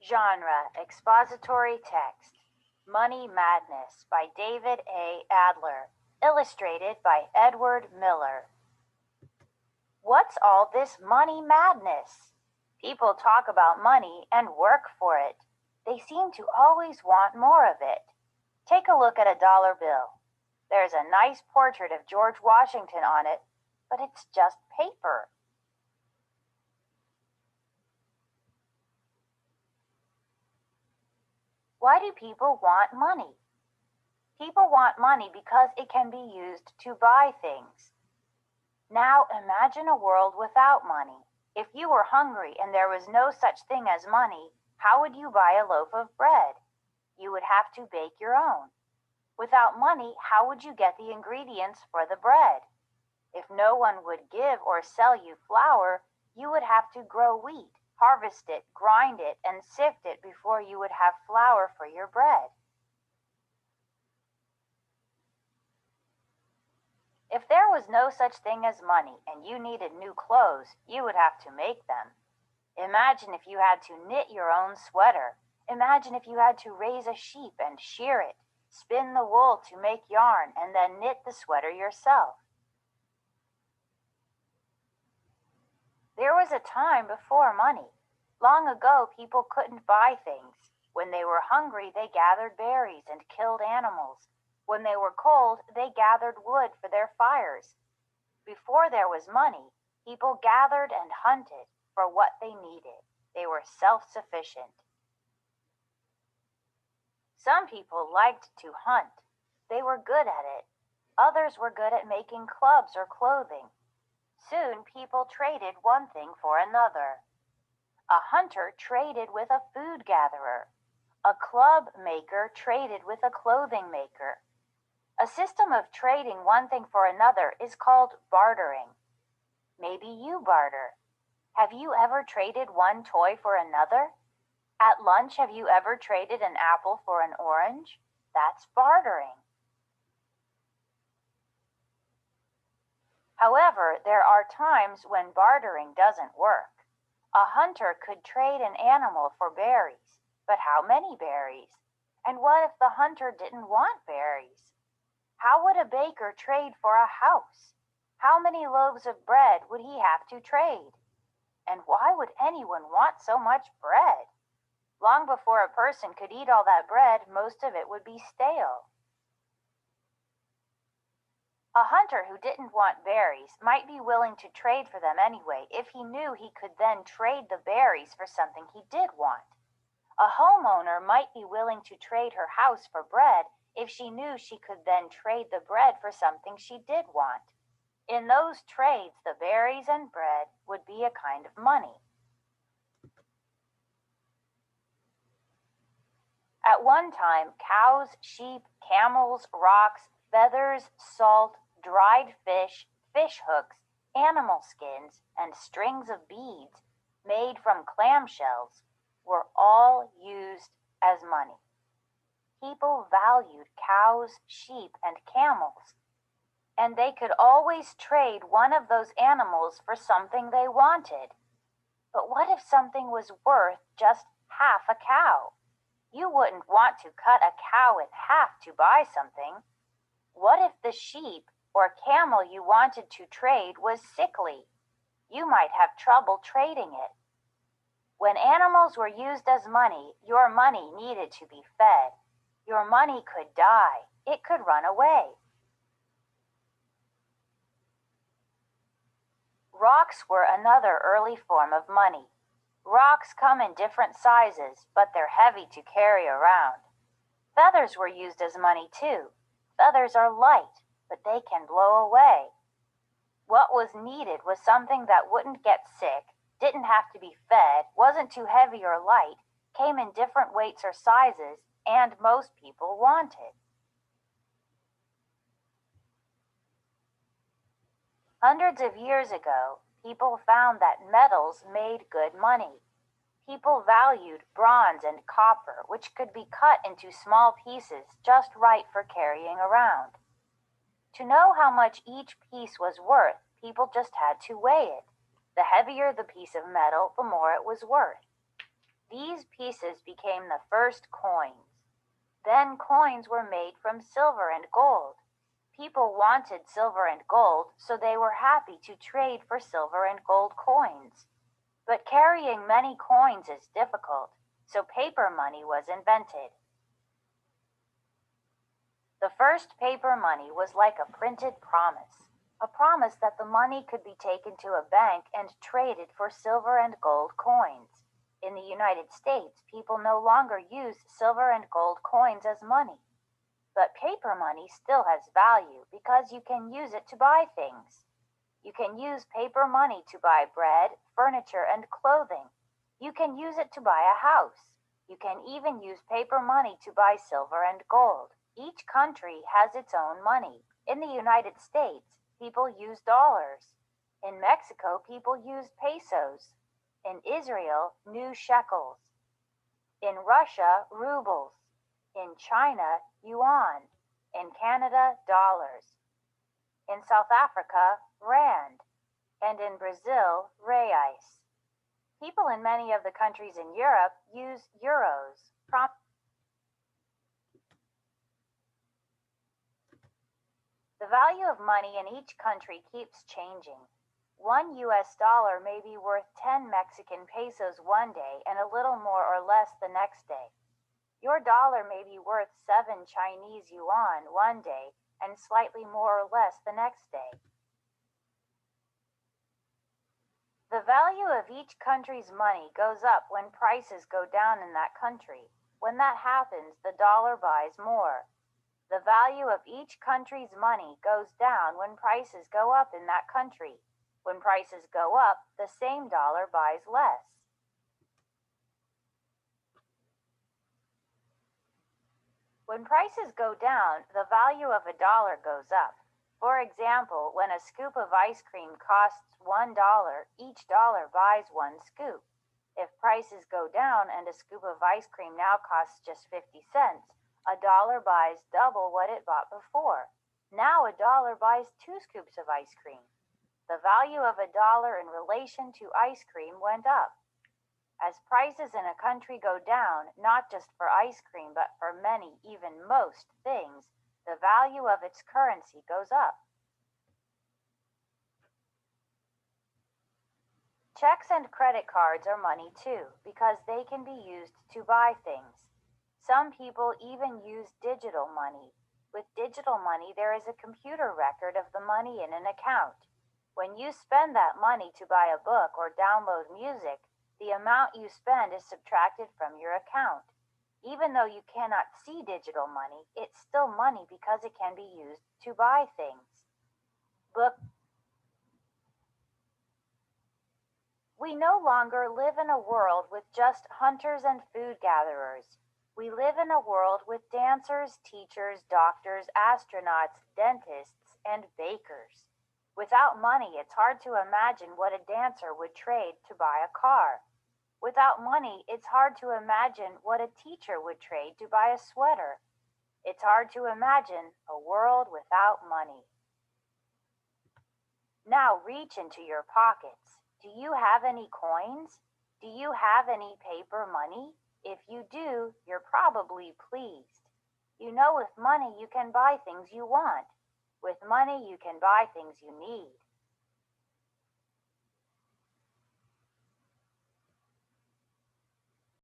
Genre: Expository text. Money Madness by David A. Adler. Illustrated by Edward Miller. What's all this money madness? People talk about money and work for it. They seem to always want more of it. Take a look at a dollar bill. There's a nice portrait of George Washington on it, but it's just paper. Why do people want money? People want money because it can be used to buy things. Now imagine a world without money. If you were hungry and there was no such thing as money, how would you buy a loaf of bread? You would have to bake your own. Without money, how would you get the ingredients for the bread? If no one would give or sell you flour, you would have to grow wheat, harvest it, grind it, and sift it before you would have flour for your bread. If there was no such thing as money and you needed new clothes, you would have to make them. Imagine if you had to knit your own sweater. Imagine if you had to raise a sheep and shear it, spin the wool to make yarn, and then knit the sweater yourself. There was a time before money. Long ago, people couldn't buy things. When they were hungry, they gathered berries and killed animals. When they were cold, they gathered wood for their fires. Before there was money, people gathered and hunted for what they needed. They were self-sufficient. Some people liked to hunt. They were good at it. Others were good at making clubs or clothing. Soon people traded one thing for another. A hunter traded with a food gatherer. A club maker traded with a clothing maker. A system of trading one thing for another is called bartering. Maybe you barter. Have you ever traded one toy for another? At lunch, have you ever traded an apple for an orange? That's bartering. However, there are times when bartering doesn't work. A hunter could trade an animal for berries, but how many berries? And what if the hunter didn't want berries? How would a baker trade for a house? How many loaves of bread would he have to trade? And why would anyone want so much bread? Long before a person could eat all that bread, most of it would be stale. A hunter who didn't want berries might be willing to trade for them anyway if he knew he could then trade the berries for something he did want. A homeowner might be willing to trade her house for bread if she knew she could then trade the bread for something she did want. In those trades, the berries and bread would be a kind of money. At one time, cows, sheep, camels, rocks, feathers, salt, dried fish, fish hooks, animal skins, and strings of beads made from clamshells were all used as money. People valued cows, sheep, and camels, and they could always trade one of those animals for something they wanted. But what if something was worth just half a cow? You wouldn't want to cut a cow in half to buy something. What if the sheep or camel you wanted to trade was sickly? You might have trouble trading it. When animals were used as money, your money needed to be fed. Your money could die. It could run away. Rocks were another early form of money. Rocks come in different sizes, but they're heavy to carry around. Feathers were used as money too. Feathers are light, but they can blow away. What was needed was something that wouldn't get sick, didn't have to be fed, wasn't too heavy or light, came in different weights or sizes, and most people wanted. Hundreds of years ago, people found that metals made good money. People valued bronze and copper, which could be cut into small pieces just right for carrying around. To know how much each piece was worth, people just had to weigh it. The heavier the piece of metal, the more it was worth. These pieces became the first coins. Then coins were made from silver and gold. People wanted silver and gold, so they were happy to trade for silver and gold coins. But carrying many coins is difficult, so paper money was invented. The first paper money was like a printed promise, a promise that the money could be taken to a bank and traded for silver and gold coins. In the United States, people no longer use silver and gold coins as money. But paper money still has value because you can use it to buy things. You can use paper money to buy bread, furniture, and clothing. You can use it to buy a house. You can even use paper money to buy silver and gold. Each country has its own money. In the United States, people use dollars. In Mexico, people use pesos. In Israel, new shekels. In Russia, rubles. In China, yuan. In Canada, dollars. In South Africa, rand. And in Brazil, reais. People in many of the countries in Europe use euros. The value of money in each country keeps changing. One US dollar may be worth 10 Mexican pesos one day and a little more or less the next day. Your dollar may be worth 7 Chinese yuan one day and slightly more or less the next day. The value of each country's money goes up when prices go down in that country. When that happens, the dollar buys more. The value of each country's money goes down when prices go up in that country. When prices go up, the same dollar buys less. When prices go down, the value of a dollar goes up. For example, when a scoop of ice cream costs $1, each dollar buys one scoop. If prices go down and a scoop of ice cream now costs just 50 cents, a dollar buys double what it bought before. Now a dollar buys 2 scoops of ice cream. The value of a dollar in relation to ice cream went up. As prices in a country go down, not just for ice cream but for many, even most things, the value of its currency goes up. Checks and credit cards are money too, because they can be used to buy things. Some people even use digital money. With digital money, there is a computer record of the money in an account. When you spend that money to buy a book or download music, the amount you spend is subtracted from your account. Even though you cannot see digital money, it's still money because it can be used to buy things. We no longer live in a world with just hunters and food gatherers. We live in a world with dancers, teachers, doctors, astronauts, dentists, and bakers. Without money, it's hard to imagine what a dancer would trade to buy a car. Without money, it's hard to imagine what a teacher would trade to buy a sweater. It's hard to imagine a world without money. Now reach into your pockets. Do you have any coins? Do you have any paper money? If you do, you're probably pleased. You know with money you can buy things you want. With money you can buy things you need.